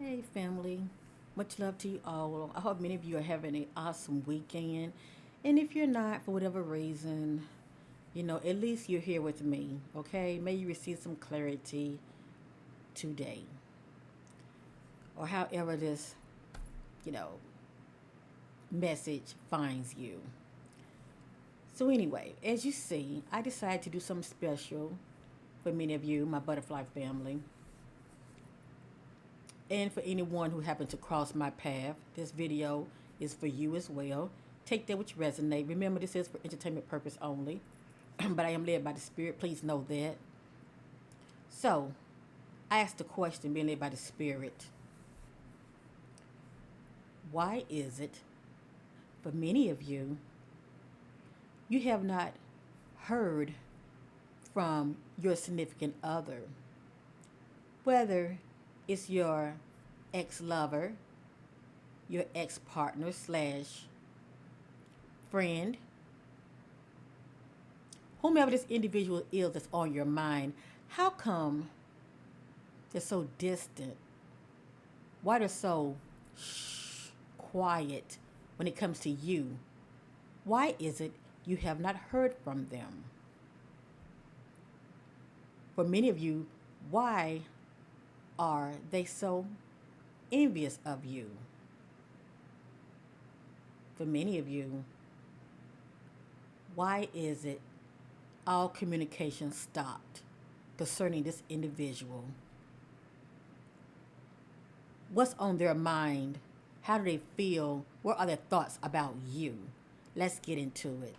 Hey, family. Much love to you all. I hope many of you are having an awesome weekend. And if you're not, for whatever reason, at least you're here with me, okay? May you receive some clarity today, or however this, you know, message finds you. So, anyway, as you see, I decided to do something special for many of you, my butterfly family. And for anyone who happened to cross my path, this video is for you as well. Take that which resonate. Remember, this is for entertainment purpose only, but I am led by the Spirit. Please know that. So, I asked the question, being led by the Spirit, why is it for many of you, you have not heard from your significant other? Whether it's your ex lover, your ex partner slash friend, whomever this individual is that's on your mind, how come they're so distant? Why they're so quiet when it comes to you? Why is it you have not heard from them? For many of you, why are they so envious of you? For many of you, why is it all communication stopped concerning this individual? What's on their mind? How do they feel? What are their thoughts about you? Let's get into it.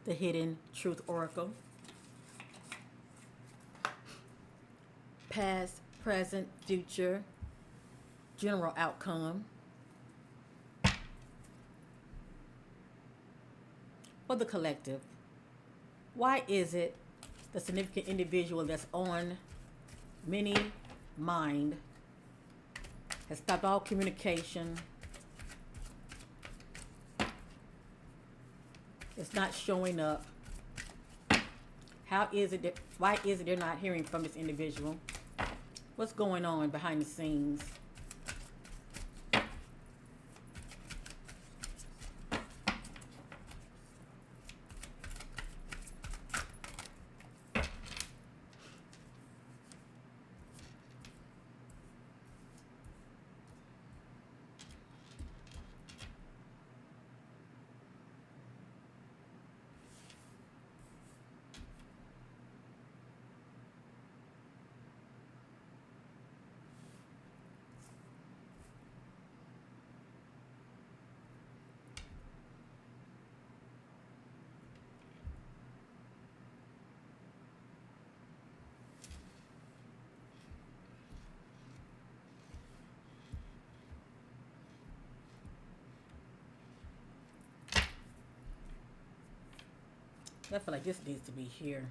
The Hidden Truth Oracle. Past, present, future, general outcome. For the collective, why is it the significant individual that's on many mind has stopped all communication? It's not showing up. Why is it they're not hearing from this individual? What's going on behind the scenes? I feel like this needs to be here.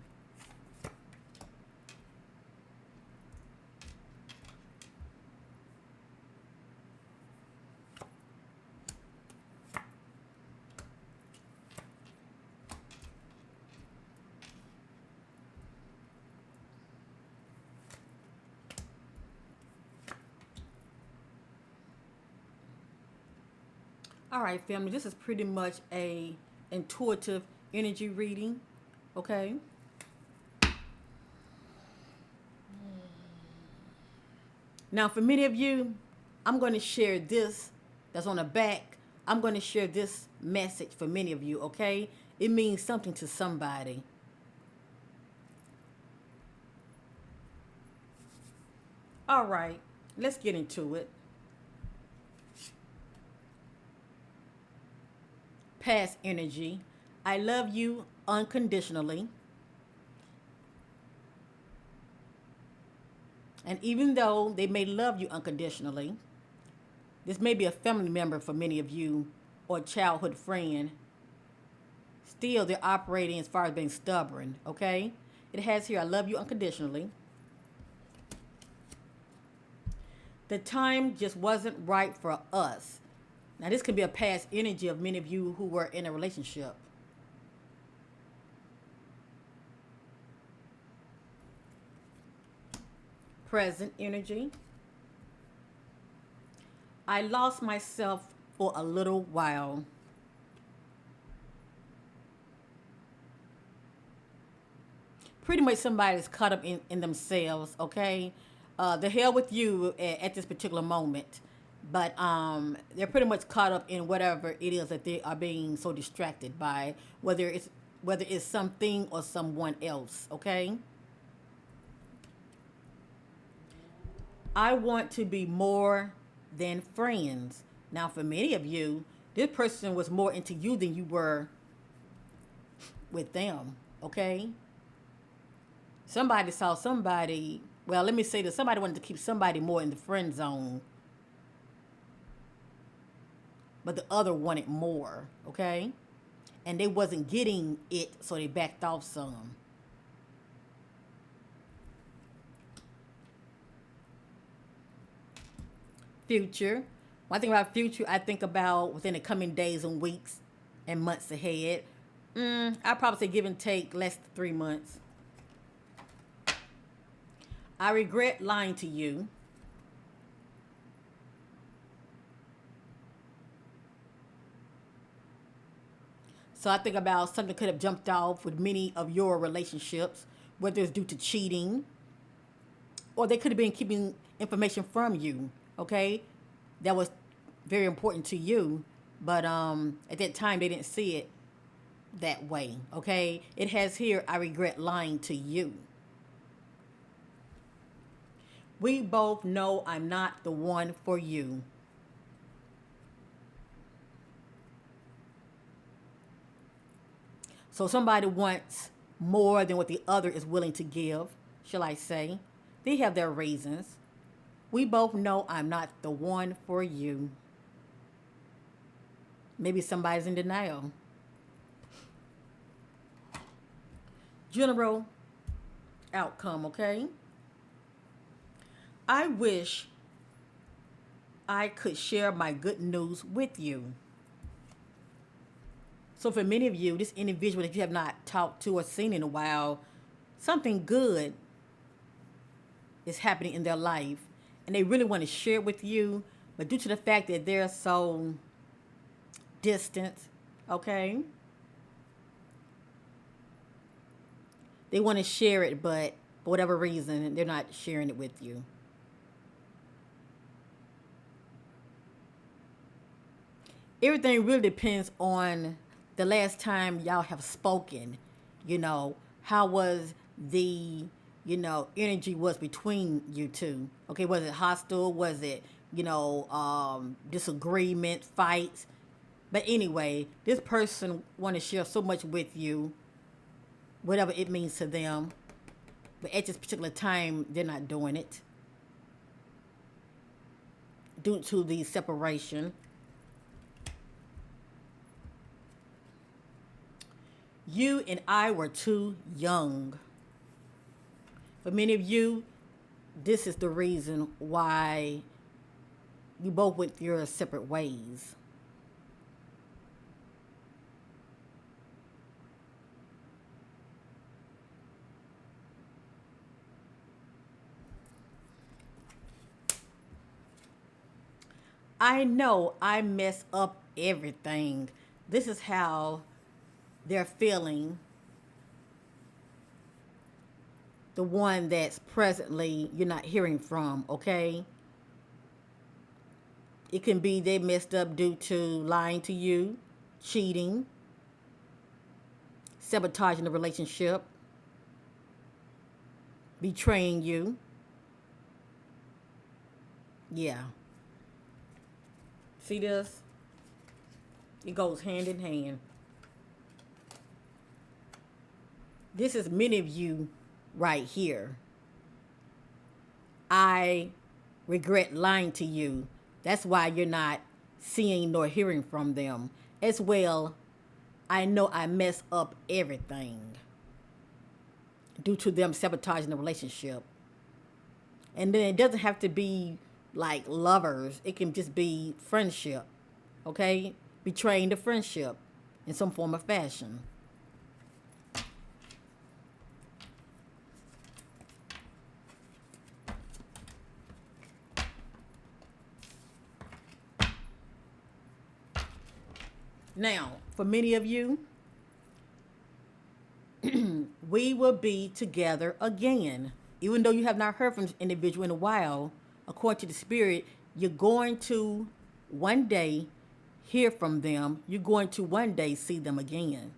All right, family, this is pretty much a intuitive energy reading, okay? Now, for many of you, I'm going to share this that's on the back. I'm going to share this message for many of you, okay? It means something to somebody. All right, let's get into it. Past energy. I love you unconditionally. And even though they may love you unconditionally, this may be a family member for many of you or a childhood friend. Still, they're operating as far as being stubborn, okay? It has here, I love you unconditionally. The time just wasn't right for us. Now, this could be a past energy of many of you who were in a relationship. Present energy. I lost myself for a little while. Pretty much somebody's caught up in themselves, okay? The hell with you at this particular moment. But they're pretty much caught up in whatever it is that they are being so distracted by, whether it's something or someone else, okay? I want to be more than friends. Now, for many of you, this person was more into you than you were with them, okay? Somebody saw somebody, well, let me say this, somebody wanted to keep somebody more in the friend zone, but the other wanted more, okay? And they wasn't getting it, so they backed off some. Future. One thing about future, I think about within the coming days and weeks and months ahead. I'd probably say give and take less than 3 months. I regret lying to you. So I think about something could have jumped off with many of your relationships, whether it's due to cheating or they could have been keeping information from you, okay? That was very important to you, but at that time they didn't see it that way, okay? It has here, I regret lying to you. We both know I'm not the one for you. So somebody wants more than what the other is willing to give, shall I say. They have their reasons. We both know I'm not the one for you. Maybe somebody's in denial. General outcome, okay? I wish I could share my good news with you. So for many of you, this individual that you have not talked to or seen in a while, something good is happening in their life and they really want to share it with you, but due to the fact that they're so distant, okay, they want to share it, but for whatever reason, they're not sharing it with you. Everything really depends on the last time y'all have spoken. How was the energy was between you two? Okay, was it hostile? Was it disagreement, fights? But anyway, this person want to share so much with you, whatever it means to them. But at this particular time, they're not doing it due to the separation. You and I were too young. For many of you, this is the reason why you both went your separate ways. I know I mess up everything. This is how they're feeling, the one that's presently you're not hearing from, okay? It can be they messed up due to lying to you, cheating, sabotaging the relationship, betraying you. Yeah. See this? It goes hand in hand. This is many of you right here. I regret lying to you. That's why you're not seeing nor hearing from them. As well, I know I mess up everything. due to them sabotaging the relationship. And then it doesn't have to be like lovers, it can just be friendship, okay? Betraying the friendship in some form of fashion. Now, for many of you, we will be together again. Even though you have not heard from this individual in a while, according to the spirit, you're going to one day hear from them. You're going to one day see them again.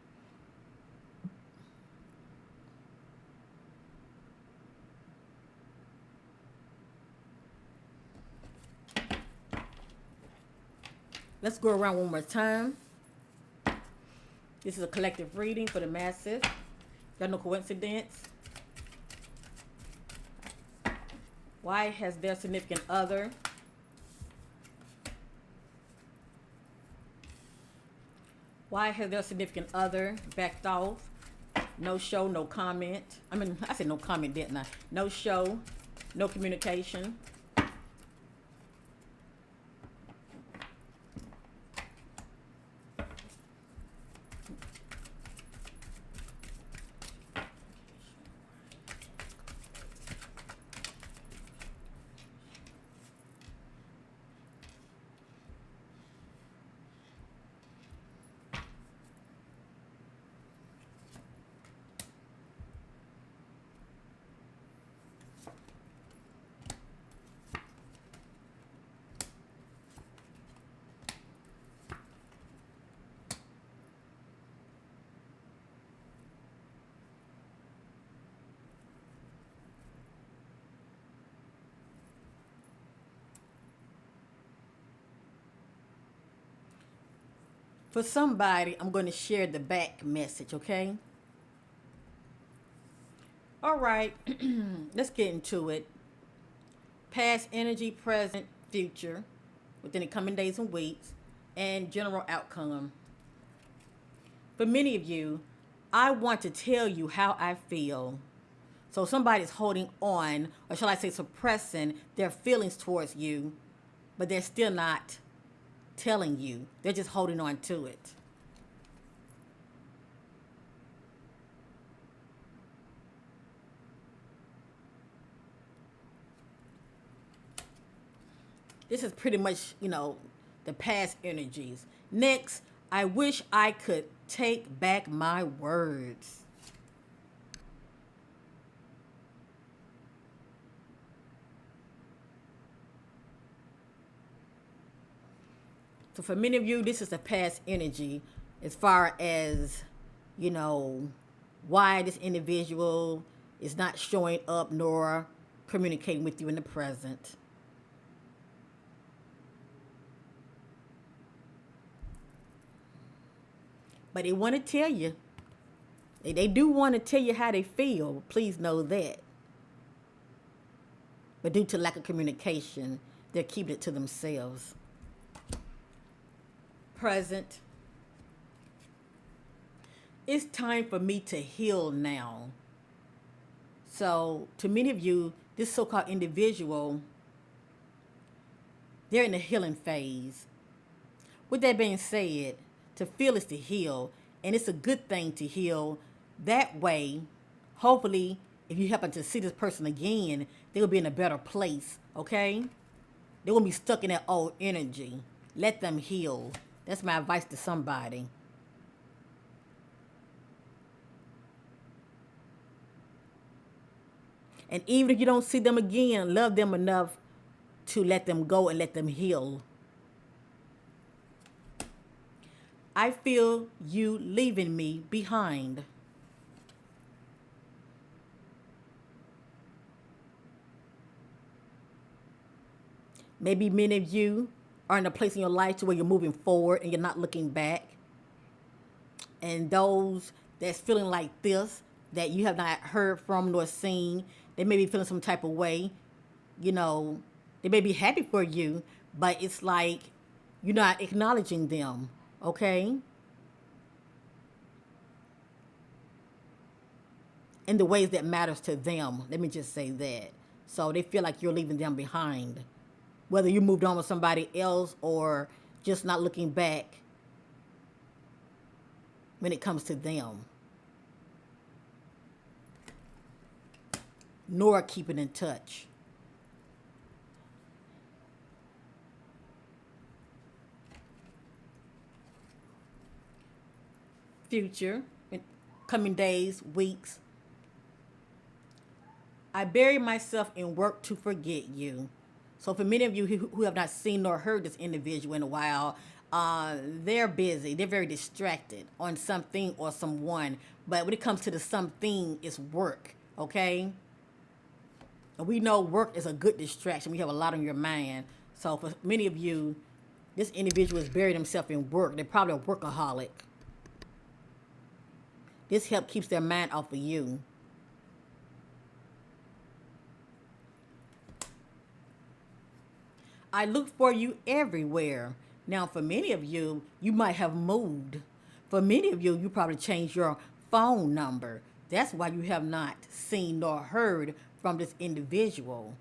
Let's go around one more time. This is a collective reading for the masses. Got no coincidence. Why has their significant other backed off? No show, no comment. I said no comment, didn't I? No show, no communication. For somebody, I'm going to share the back message, okay? All right, let's get into it. Past energy, present, future, within the coming days and weeks, and general outcome. For many of you, I want to tell you how I feel. So somebody's holding on, or shall I say suppressing their feelings towards you, but they're still not telling you. They're just holding on to it. This is pretty much, the past energies. Next, I wish I could take back my words. So for many of you, this is the past energy as far as, you know, why this individual is not showing up nor communicating with you in the present. But they want to tell you. They do want to tell you how they feel. Please know that. But due to lack of communication, they're keeping it to themselves. Present. It's time for me to heal now. So, to many of you, this so called individual, they're in the healing phase. With that being said, to feel is to heal, and it's a good thing to heal. That way, hopefully, if you happen to see this person again, they will be in a better place, okay? They won't be stuck in that old energy. Let them heal. That's my advice to somebody. And even if you don't see them again, love them enough to let them go and let them heal. I feel you leaving me behind. Maybe many of you are in a place in your life to where you're moving forward and you're not looking back. And those that's feeling like this, that you have not heard from nor seen, they may be feeling some type of way. You know, they may be happy for you, but it's like you're not acknowledging them, okay? in the ways that matters to them. Let me just say that. So they feel like you're leaving them behind. Whether you moved on with somebody else or just not looking back when it comes to them. Nor keeping in touch. Future, in coming days, weeks. I bury myself in work to forget you. So for many of you who have not seen nor heard this individual in a while, they're busy. They're very distracted on something or someone. But when it comes to the something, it's work. Okay. And we know work is a good distraction. We have a lot on your mind. So for many of you, this individual has buried himself in work. They're probably a workaholic. This help keeps their mind off of you. I look for you everywhere. Now, for many of you, you might have moved. For many of you, you probably changed your phone number. That's why you have not seen nor heard from this individual.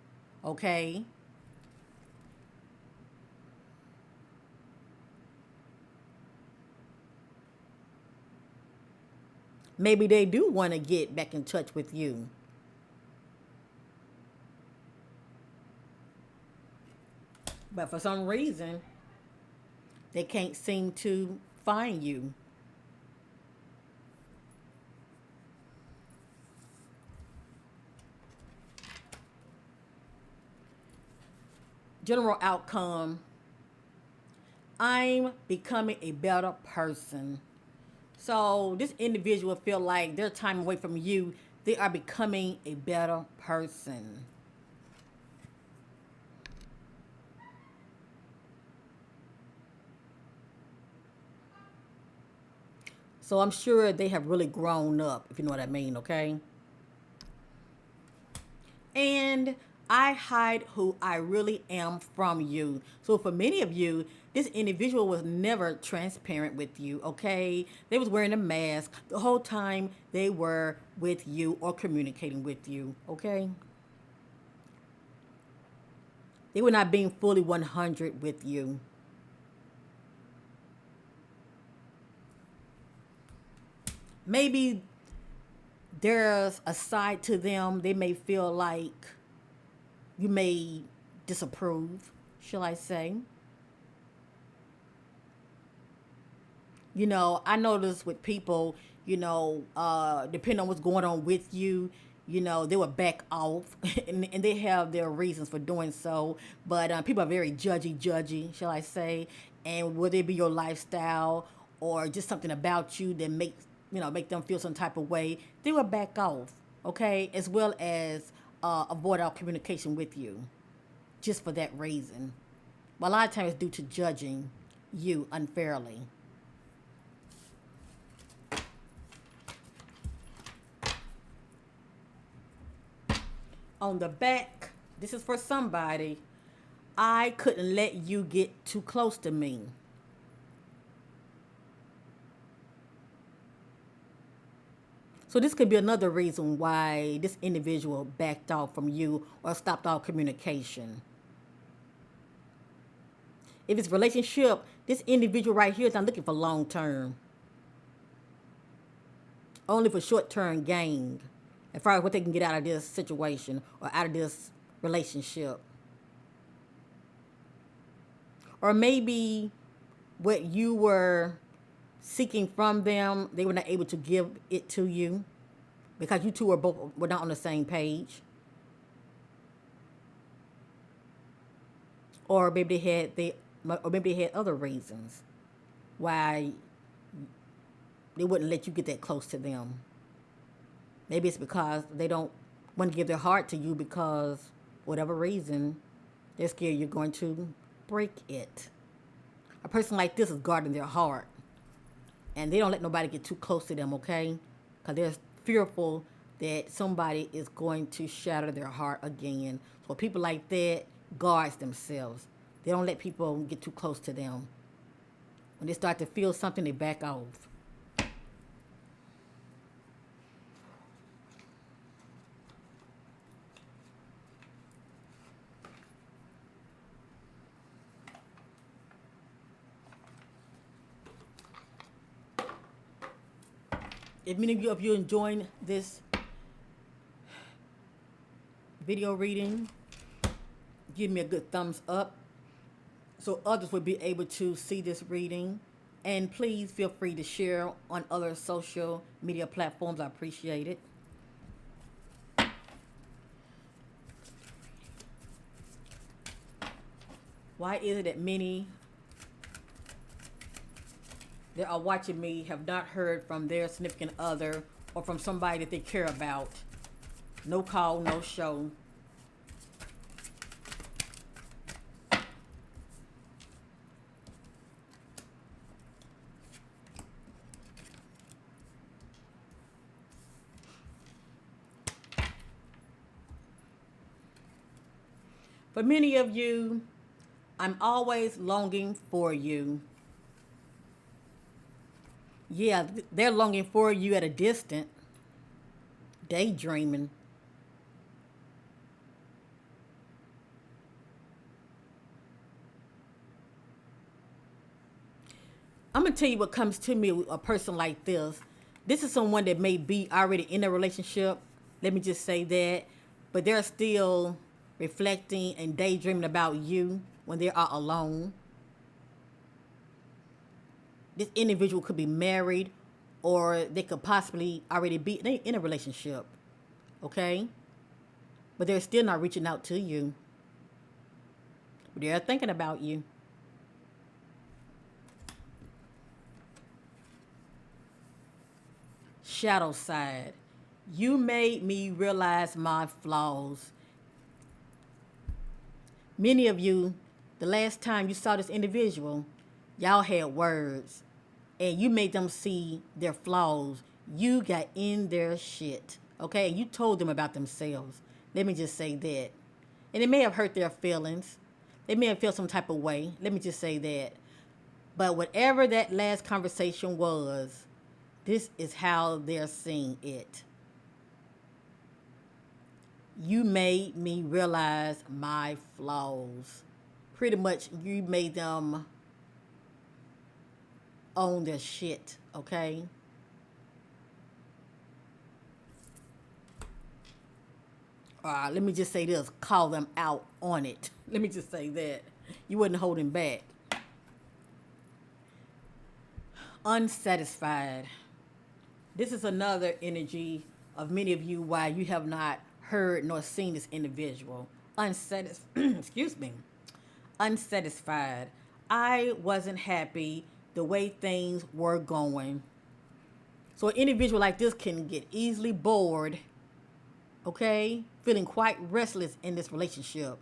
Okay? Maybe they do want to get back in touch with you. But for some reason, they can't seem to find you. General outcome, I'm becoming a better person. So this individual feel like their time away from you, they are becoming a better person. So I'm sure they have really grown up, if you know what I mean, okay? And I hide who I really am from you. So for many of you, this individual was never transparent with you, okay? They was wearing a mask the whole time they were with you or communicating with you, okay? They were not being fully 100 with you. Maybe there's a side to them they may feel like you may disapprove, shall I say. I notice with people, depending on what's going on with you, they will back off and they have their reasons for doing so. But people are very judgy, shall I say. And whether it be your lifestyle or just something about you that make them feel some type of way, they will back off, okay? As well as avoid our communication with you just for that reason. But a lot of times it's due to judging you unfairly. On the back, this is for somebody. I couldn't let you get too close to me. So this could be another reason why this individual backed off from you or stopped all communication. If it's relationship, this individual right here is not looking for long term, only for short term gain, as far as what they can get out of this situation or out of this relationship. Or maybe what you were seeking from them, they were not able to give it to you because you two were not on the same page. Or maybe they had other reasons why they wouldn't let you get that close to them. Maybe it's because they don't want to give their heart to you because whatever reason, they're scared you're going to break it. A person like this is guarding their heart. And they don't let nobody get too close to them, okay? Because they're fearful that somebody is going to shatter their heart again. So people like that guards themselves. They don't let people get too close to them. When they start to feel something, they back off. If many of you enjoying this video reading, give me a good thumbs up so others will be able to see this reading. And please feel free to share on other social media platforms. I appreciate it. Why is it that many that are watching me have not heard from their significant other or from somebody that they care about? No call, no show. For many of you, I'm always longing for you. Yeah, they're longing for you at a distance, daydreaming. I'm gonna tell you what comes to me with a person like this. This is someone that may be already in a relationship. Let me just say that, but they're still reflecting and daydreaming about you when they are alone. This individual could be married, or they could possibly already be in a relationship. Okay, but they're still not reaching out to you. They're thinking about you. Shadow side. You made me realize my flaws. Many of you, the last time you saw this individual, y'all had words and you made them see their flaws. You got in their shit, okay? You told them about themselves. Let me just say that. And it may have hurt their feelings. They may have felt some type of way. Let me just say that. But whatever that last conversation was, this is how they're seeing it. You made me realize my flaws. Pretty much, you made them own their shit, okay? Let me just say this, call them out on it. Let me just say that. You wasn't holding back. Unsatisfied. This is another energy of many of you why you have not heard nor seen this individual. Excuse me. Unsatisfied. I wasn't happy the way things were going. So an individual like this can get easily bored, okay? Feeling quite restless in this relationship.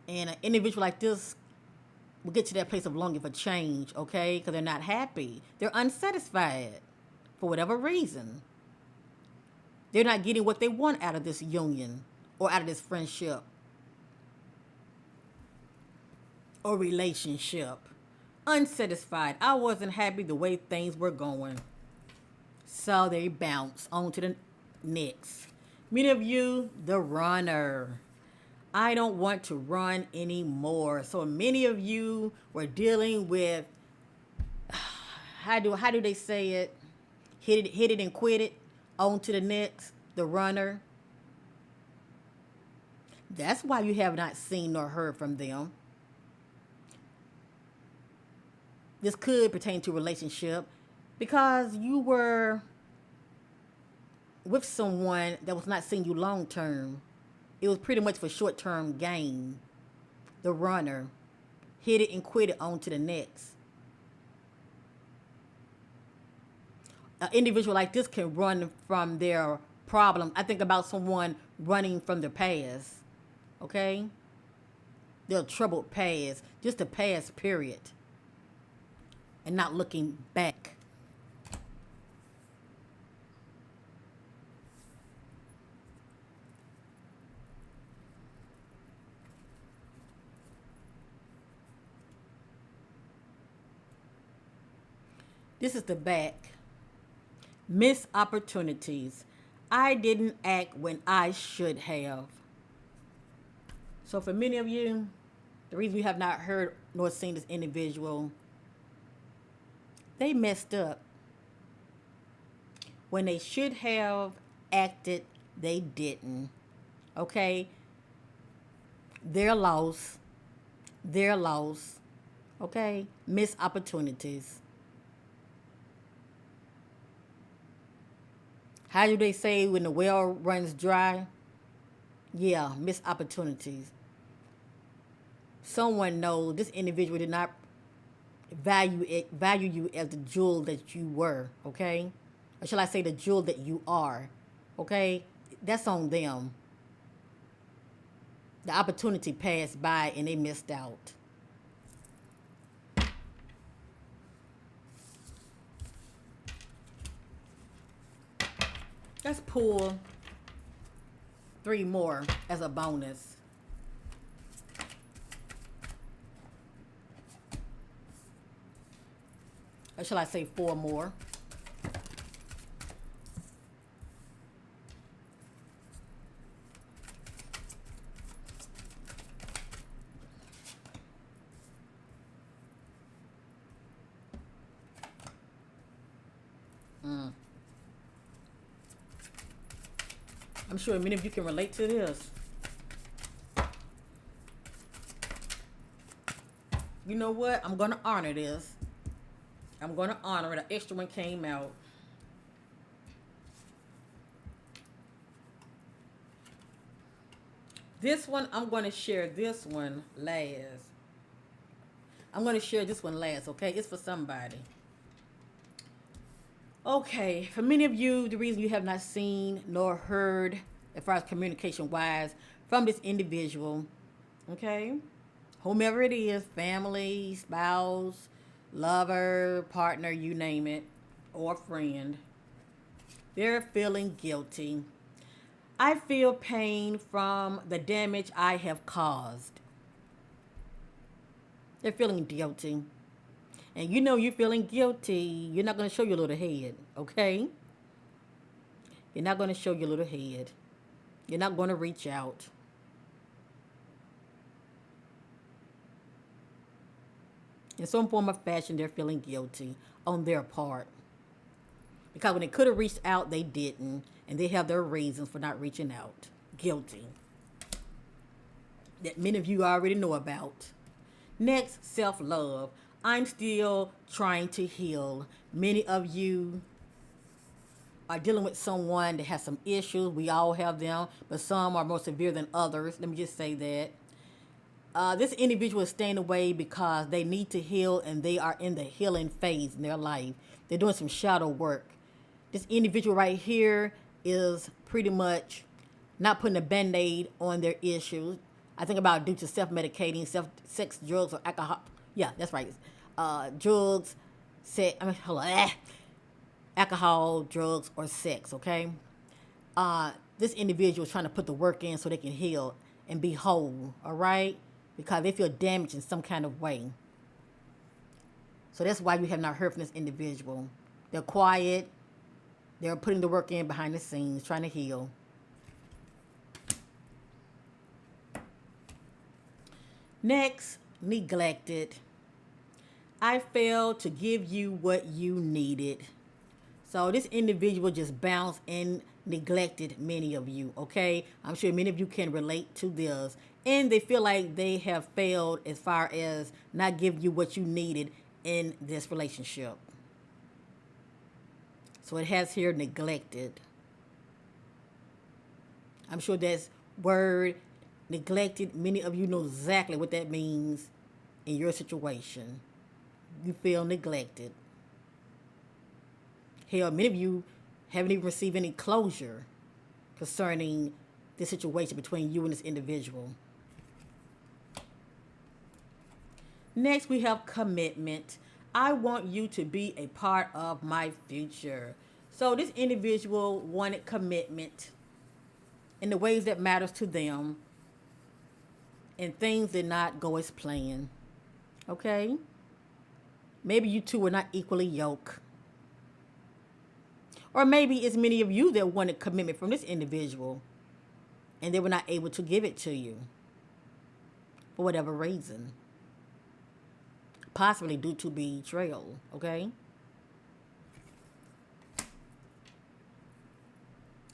And an individual like this will get to that place of longing for change, okay? Because they're not happy. They're unsatisfied for whatever reason. They're not getting what they want out of this union or out of this friendship or relationship. Unsatisfied. I wasn't happy the way things were going. So they bounce on to the next. Many of you, the runner. I don't want to run anymore. So many of you were dealing with how do they say it? Hit it and quit it. On to the next, the runner. That's why you have not seen nor heard from them. This could pertain to a relationship because you were with someone that was not seeing you long term. It was pretty much for short term gain. The runner. Hit it and quit it on to the next. An individual like this can run from their problem. I think about someone running from their past. Okay? Their troubled past. Just the past, period. And not looking back. This is the back. Missed opportunities. I didn't act when I should have. So for many of you, the reason you have not heard nor seen this individual, They messed up. When they should have acted, they didn't. Okay? Their loss. Their loss. Okay? Missed opportunities. How do they say when the well runs dry? Yeah, missed opportunities. Someone knows this individual did not value you as the jewel that you were, okay? Or shall I say the jewel that you are, okay? That's on them. The opportunity passed by and they missed out. Let's pull three more as a bonus. Or shall I say four more? I'm sure many of you can relate to this. You know what? I'm going to honor this. I'm going to honor it. An extra one came out. This one, I'm going to share this one last. I'm going to share this one last, okay? It's for somebody. Okay, for many of you, the reason you have not seen nor heard, as far as communication wise, from this individual, okay? Whomever it is, family, spouse, lover, partner, you name it, or friend, they're feeling guilty. I feel pain from the damage I have caused. They're feeling guilty. And you know you're feeling guilty. You're not going to show your little head, okay? You're not going to show your little head. You're not going to reach out. In some form or fashion, they're feeling guilty on their part. Because when they could have reached out, they didn't. And they have their reasons for not reaching out. Guilty. That many of you already know about. Next, self-love. I'm still trying to heal. Many of you are dealing with someone that has some issues. We all have them, but some are more severe than others. Let me just say that. This individual is staying away because they need to heal and they are in the healing phase in their life. They're doing some shadow work. This individual right here is pretty much not putting a band-aid on their issues. I think about due to self-medicating, sex, drugs, or alcohol. Yeah, that's right. Drugs, sex, alcohol, drugs, or sex, okay? This individual is trying to put the work in so they can heal and be whole, all right? Because they feel damaged in some kind of way. So that's why we have not heard from this individual. They're quiet. They're putting the work in behind the scenes, trying to heal. Next, neglected. I failed to give you what you needed. So this individual just bounced and neglected many of you, okay? I'm sure many of you can relate to this. And they feel like they have failed as far as not giving you what you needed in this relationship. So it has here neglected. I'm sure that's word neglected. Many of you know exactly what that means in your situation. You feel neglected. Hell, many of you haven't even received any closure concerning the situation between you and this individual. Next, we have commitment. I want you to be a part of my future. So this individual wanted commitment in the ways that matters to them, and things did not go as planned. Okay? Maybe you two were not equally yoked. Or maybe it's many of you that wanted commitment from this individual and they were not able to give it to you for whatever reason. Possibly due to betrayal, okay?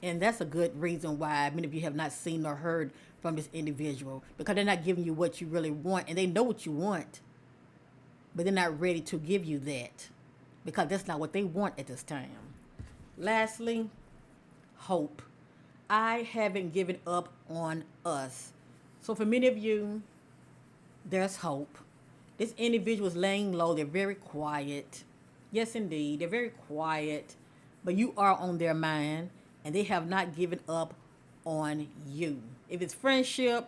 And that's a good reason why many of you have not seen or heard from this individual, because they're not giving you what you really want, and they know what you want, but they're not ready to give you that because that's not what they want at this time. Lastly, hope. I haven't given up on us. So for many of you, there's hope. This individual is laying low. They're very quiet. Yes, indeed. They're very quiet, but you are on their mind, and they have not given up on you. If it's friendship,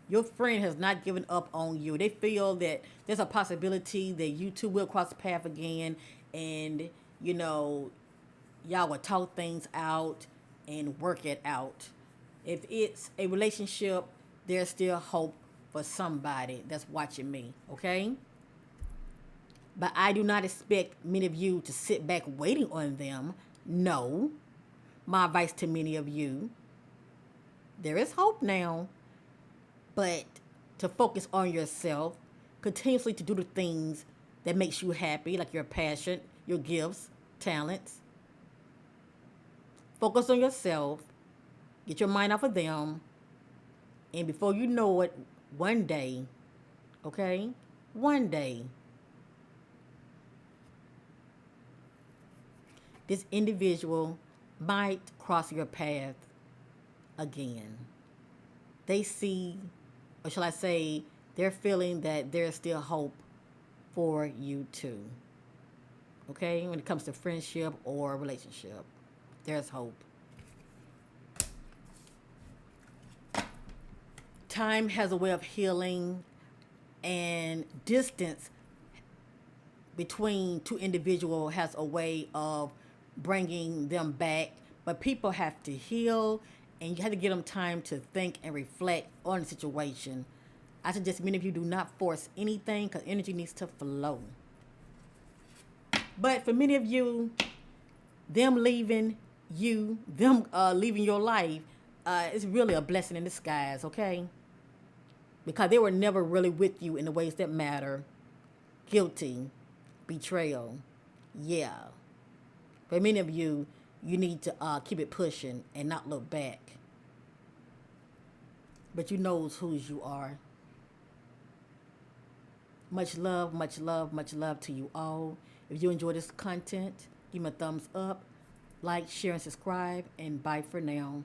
your friend has not given up on you. They feel that there's a possibility that you two will cross paths again, and you know, y'all will talk things out and work it out. If it's a relationship, there's still hope for somebody that's watching me, okay? But I do not expect many of you to sit back waiting on them. No. My advice to many of you, there is hope now, but to focus on yourself, continuously to do the things that makes you happy, like your passion, your gifts, talents. Focus on yourself, get your mind off of them, and before you know it, one day, okay? One day, this individual might cross your path again. They see, or shall I say, they're feeling that there's still hope for you too. Okay? When it comes to friendship or relationship, there's hope. Time has a way of healing, and distance between two individuals has a way of bringing them back. But people have to heal, and you have to give them time to think and reflect on the situation. I suggest many of you do not force anything because energy needs to flow. But for many of you, them leaving you, them leaving your life, it's really a blessing in disguise, okay? Because they were never really with you in the ways that matter. Guilty, betrayal, yeah. For many of you, you need to keep it pushing and not look back. But you knows whose you are. Much love, much love, much love to you all. If you enjoy this content, give me a thumbs up, like, share, and subscribe, and bye for now.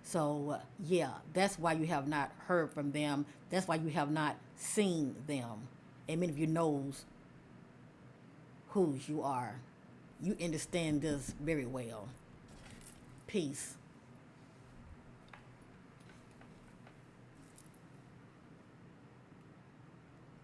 So, yeah, that's why you have not heard from them. That's why you have not seen them. And many of you knows whose you are. You understand this very well. Peace.